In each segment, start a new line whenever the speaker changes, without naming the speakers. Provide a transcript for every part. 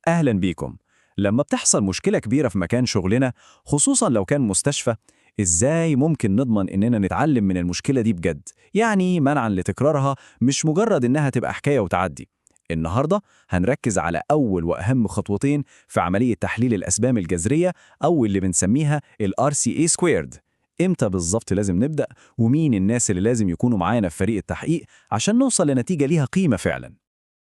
أهلا بيكم. لما بتحصل مشكلة كبيرة في مكان شغلنا، خصوصا لو كان مستشفى، إزاي ممكن نضمن إننا نتعلم من المشكلة دي بجد؟ يعني منعا لتكرارها، مش مجرد إنها تبقى حكاية وتعدي. النهاردة هنركز على أول وأهم خطوتين في عملية تحليل الأسبام الجذرية، أو اللي بنسميها ال RCA squared. إمتى بالظبط لازم نبدأ، ومين الناس اللي لازم يكونوا معانا في فريق التحقيق عشان نوصل لنتيجة ليها قيمة فعلا؟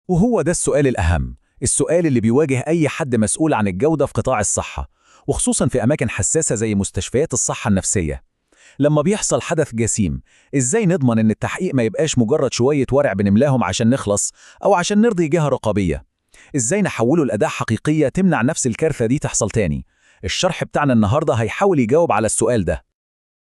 وهو ده السؤال الأهم، السؤال اللي بيواجه أي حد مسؤول عن الجودة في قطاع الصحة، وخصوصا في أماكن حساسة زي مستشفيات الصحة النفسية. لما بيحصل حدث جسيم، إزاي نضمن إن التحقيق ما يبقاش مجرد شوية ورق بنملاهم عشان نخلص أو عشان نرضي جهة رقابية؟ إزاي نحوله لأداة حقيقية تمنع نفس الكارثة دي تحصل تاني؟ الشرح بتاعنا النهاردة هيحاول يجاوب على السؤال ده.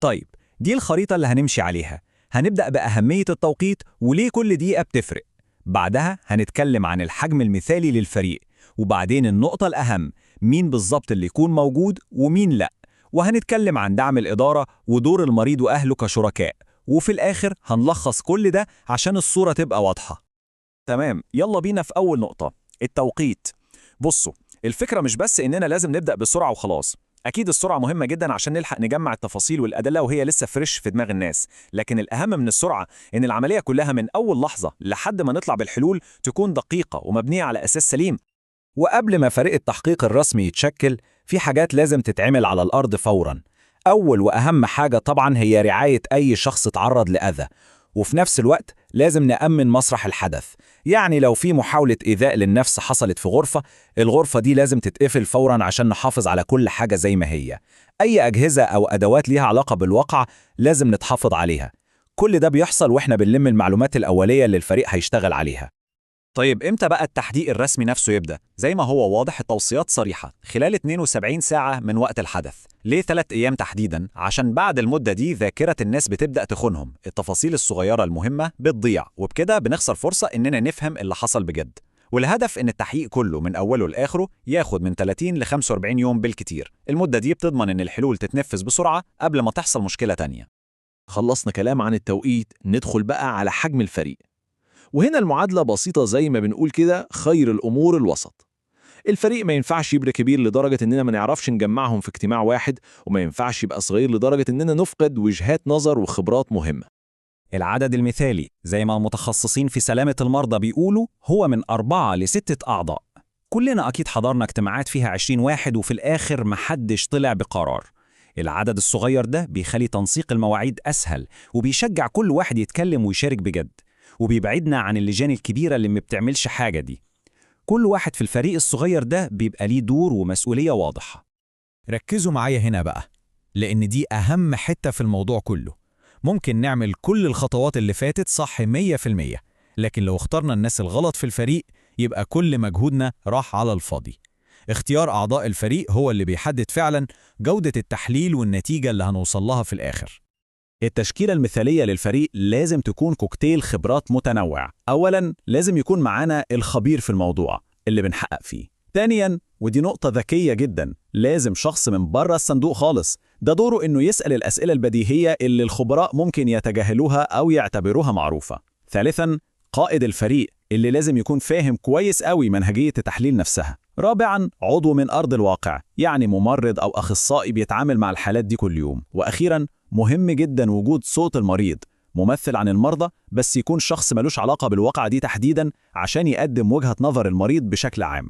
طيب، دي الخريطة اللي هنمشي عليها. هنبدأ بأهمية التوقيت وليه كل دقيقة بتفرق. بعدها هنتكلم عن الحجم المثالي للفريق، وبعدين النقطة الأهم، مين بالظبط اللي يكون موجود ومين لأ. وهنتكلم عن دعم الإدارة ودور المريض وأهله كشركاء. وفي الآخر هنلخص كل ده عشان الصورة تبقى واضحة. تمام، يلا بينا في أول نقطة، التوقيت. بصوا، الفكرة مش بس إننا لازم نبدأ بسرعة وخلاص. أكيد السرعة مهمة جدا عشان نلحق نجمع التفاصيل والأدلة وهي لسه فريش في دماغ الناس، لكن الأهم من السرعة إن العملية كلها من أول لحظة لحد ما نطلع بالحلول تكون دقيقة ومبنية على أساس سليم.
وقبل ما فريق التحقيق الرسمي يتشكل، في حاجات لازم تتعمل على الأرض فوراً. أول وأهم حاجة طبعاً هي رعاية أي شخص تعرض لأذى، وفي نفس الوقت لازم نأمن مسرح الحدث. يعني لو في محاولة إيذاء للنفس حصلت في غرفة، الغرفة دي لازم تتقفل فوراً عشان نحافظ على كل حاجة زي ما هي. أي أجهزة أو أدوات ليها علاقة بالواقع لازم نتحافظ عليها. كل ده بيحصل وإحنا بنلم المعلومات الأولية اللي الفريق هيشتغل عليها.
طيب، إمتى بقى التحقيق الرسمي نفسه يبدأ؟ زي ما هو واضح، التوصيات صريحة، خلال 72 ساعة من وقت الحدث. ليه 3 أيام تحديداً؟ عشان بعد المدة دي ذاكرة الناس بتبدأ تخونهم، التفاصيل الصغيرة المهمة بتضيع، وبكده بنخسر فرصة إننا نفهم اللي حصل بجد. والهدف إن التحقيق كله من أوله لآخره ياخد من 30 ل 45 يوم بالكتير. المدة دي بتضمن إن الحلول تتنفذ بسرعة قبل ما تحصل مشكلة تانية.
خلصنا كلام عن التوقيت، ندخل بقى على حجم الفريق. وهنا المعادلة بسيطة، زي ما بنقول كده، خير الأمور الوسط. الفريق ما ينفعش يبقى كبير لدرجة إننا ما نعرفش نجمعهم في اجتماع واحد، وما ينفعش يبقى صغير لدرجة إننا نفقد وجهات نظر وخبرات مهمة.
العدد المثالي زي ما المتخصصين في سلامة المرضى بيقولوا هو من 4 ل6 أعضاء. كلنا أكيد حضرنا اجتماعات فيها 20 واحد وفي الآخر محدش طلع بقرار. العدد الصغير ده بيخلي تنسيق المواعيد أسهل، وبيشجع كل واحد يتكلم ويشارك بجد، وبيبعدنا عن اللجان الكبيرة اللي ما بتعملش حاجة دي. كل واحد في الفريق الصغير ده بيبقى ليه دور ومسؤولية واضحة.
ركزوا معايا هنا بقى، لأن دي أهم حتة في الموضوع كله. ممكن نعمل كل الخطوات اللي فاتت صح 100%، لكن لو اخترنا الناس الغلط في الفريق يبقى كل مجهودنا راح على الفاضي. اختيار أعضاء الفريق هو اللي بيحدد فعلا جودة التحليل والنتيجة اللي هنوصل لها في الآخر.
التشكيلة المثالية للفريق لازم تكون كوكتيل خبرات متنوع. أولاً، لازم يكون معانا الخبير في الموضوع اللي بنحقق فيه. ثانياً، ودي نقطة ذكية جداً، لازم شخص من بره الصندوق خالص، ده دوره إنه يسأل الأسئلة البديهية اللي الخبراء ممكن يتجاهلوها أو يعتبروها معروفة. ثالثاً، قائد الفريق اللي لازم يكون فاهم كويس قوي منهجية التحليل نفسها. رابعاً، عضو من أرض الواقع، يعني ممرض أو أخصائي بيتعامل مع الحالات دي كل يوم. وأخيراً، مهم جدا وجود صوت المريض، ممثل عن المرضى، بس يكون شخص ملوش علاقة بالواقعة دي تحديدا عشان يقدم وجهة نظر المريض بشكل عام.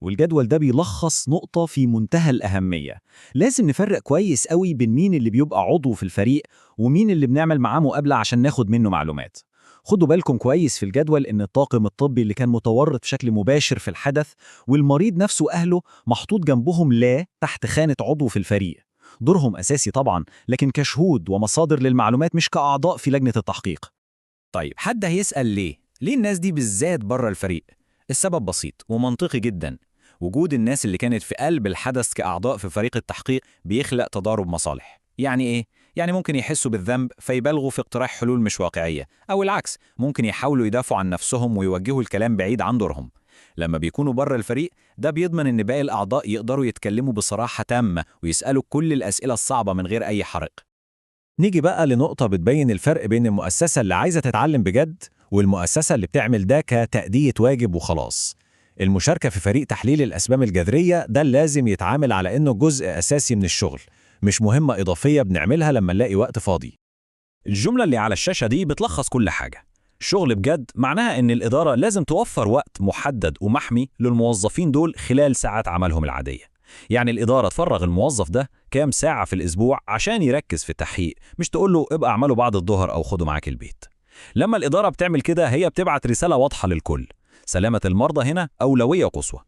والجدول ده بيلخص نقطة في منتهى الأهمية. لازم نفرق كويس قوي بين مين اللي بيبقى عضو في الفريق ومين اللي بنعمل معاه مقابلة عشان ناخد منه معلومات. خدوا بالكم كويس في الجدول إن الطاقم الطبي اللي كان متورط بشكل مباشر في الحدث والمريض نفسه أهله محطوط جنبهم لا تحت خانة عضو في الفريق. دورهم أساسي طبعاً، لكن كشهود ومصادر للمعلومات مش كأعضاء في لجنة التحقيق.
طيب، حد هيسأل ليه الناس دي بالذات بره الفريق؟ السبب بسيط ومنطقي جدا. وجود الناس اللي كانت في قلب الحدث كأعضاء في فريق التحقيق بيخلق تضارب مصالح. يعني إيه؟ يعني ممكن يحسوا بالذنب فيبالغوا في اقتراح حلول مش واقعية، أو العكس، ممكن يحاولوا يدافعوا عن نفسهم ويوجهوا الكلام بعيد عن دورهم. لما بيكونوا بره الفريق، ده بيضمن إن باقي الأعضاء يقدروا يتكلموا بصراحة تامة ويسألوا كل الأسئلة الصعبة من غير أي حرج.
نيجي بقى لنقطة بتبين الفرق بين المؤسسة اللي عايزة تتعلم بجد والمؤسسة اللي بتعمل ده كتأدية واجب وخلاص. المشاركة في فريق تحليل الأسباب الجذرية ده لازم يتعامل على إنه جزء أساسي من الشغل، مش مهمة إضافية بنعملها لما نلاقي وقت فاضي.
الجملة اللي على الشاشة دي بتلخص كل حاجة. الشغل بجد معناها إن الإدارة لازم توفر وقت محدد ومحمي للموظفين دول خلال ساعات عملهم العادية. يعني الإدارة تفرغ الموظف ده كام ساعة في الأسبوع عشان يركز في التحقيق، مش تقول له ابقى اعمله بعد الظهر أو خده معاك البيت. لما الإدارة بتعمل كده هي بتبعت رسالة واضحة للكل: سلامة المرضى هنا أولوية قصوى.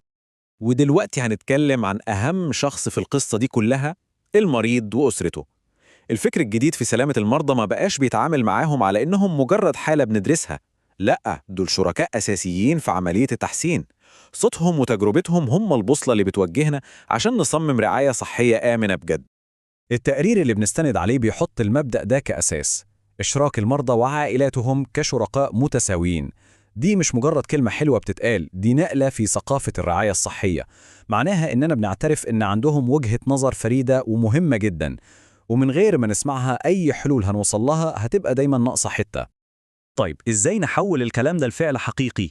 ودلوقتي هنتكلم عن أهم شخص في القصة دي كلها، المريض وأسرته. الفكر الجديد في سلامة المرضى ما بقاش بيتعامل معاهم على إنهم مجرد حالة بندرسها، لأ، دول شركاء أساسيين في عملية التحسين. صوتهم وتجربتهم هم البوصلة اللي بتوجهنا عشان نصمم رعاية صحية آمنة بجد.
التقرير اللي بنستند عليه بيحط المبدأ ده كأساس: إشراك المرضى وعائلاتهم كشركاء متساويين. دي مش مجرد كلمة حلوة بتتقال، دي نقلة في ثقافة الرعاية الصحية. معناها إننا بنعترف إن عندهم وجهة نظر فريدة ومهمة جدا، ومن غير ما نسمعها أي حلول هنوصل لها هتبقى دايما ناقصة حتة. طيب إزاي نحول الكلام ده لفعل حقيقي؟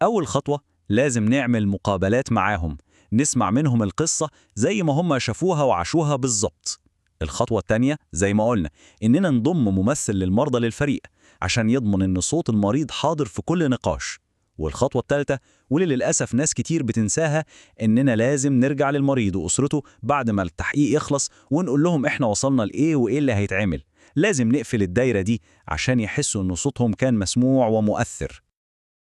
أول خطوة لازم نعمل مقابلات معاهم، نسمع منهم القصة زي ما هم شافوها وعاشوها بالظبط. الخطوة التانية زي ما قلنا إننا نضم ممثل للمرضى للفريق عشان يضمن إن صوت المريض حاضر في كل نقاش. والخطوة الثالثة، واللي للأسف ناس كتير بتنساها، إننا لازم نرجع للمريض وأسرته بعد ما التحقيق يخلص ونقول لهم إحنا وصلنا لإيه وإيه اللي هيتعمل. لازم نقفل الدايرة دي عشان يحسوا إن صوتهم كان مسموع ومؤثر.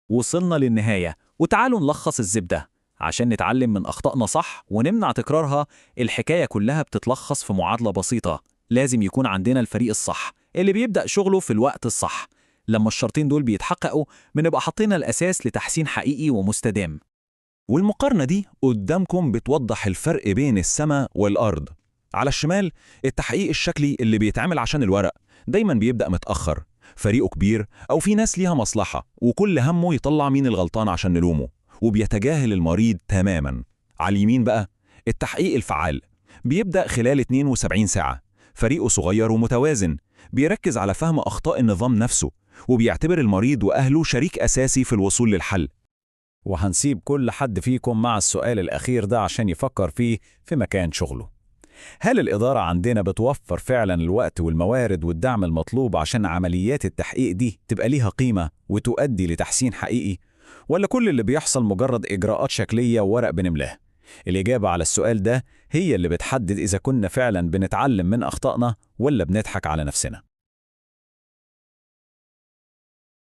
وصلنا للنهاية، وتعالوا نلخص الزبدة عشان نتعلم من أخطائنا صح ونمنع تكرارها. الحكاية كلها بتتلخص في معادلة بسيطة: لازم يكون عندنا الفريق الصح اللي بيبدأ شغله في الوقت الصح. لما الشرطين دول بيتحققوا بنبقى حطينا الأساس لتحسين حقيقي ومستدام. والمقارنة دي قدامكم بتوضح الفرق بين السماء والأرض. على الشمال التحقيق الشكلي اللي بيتعمل عشان الورق دايما بيبدأ متأخر، فريقه كبير أو في ناس ليها مصلحة وكل همه يطلع مين الغلطان عشان نلومه، وبيتجاهل المريض تماما. على اليمين بقى التحقيق الفعال بيبدأ خلال 72 ساعة، فريقه صغير ومتوازن، بيركز على فهم أخطاء النظام نفسه وبيعتبر المريض وأهله شريك أساسي في الوصول للحل.
وهنسيب كل حد فيكم مع السؤال الأخير ده عشان يفكر فيه في مكان شغله: هل الإدارة عندنا بتوفر فعلا الوقت والموارد والدعم المطلوب عشان عمليات التحقيق دي تبقى ليها قيمة وتؤدي لتحسين حقيقي؟ ولا كل اللي بيحصل مجرد إجراءات شكلية وورق بنملاه؟ الإجابة على السؤال ده هي اللي بتحدد إذا كنا فعلا بنتعلم من أخطائنا ولا بنضحك على نفسنا.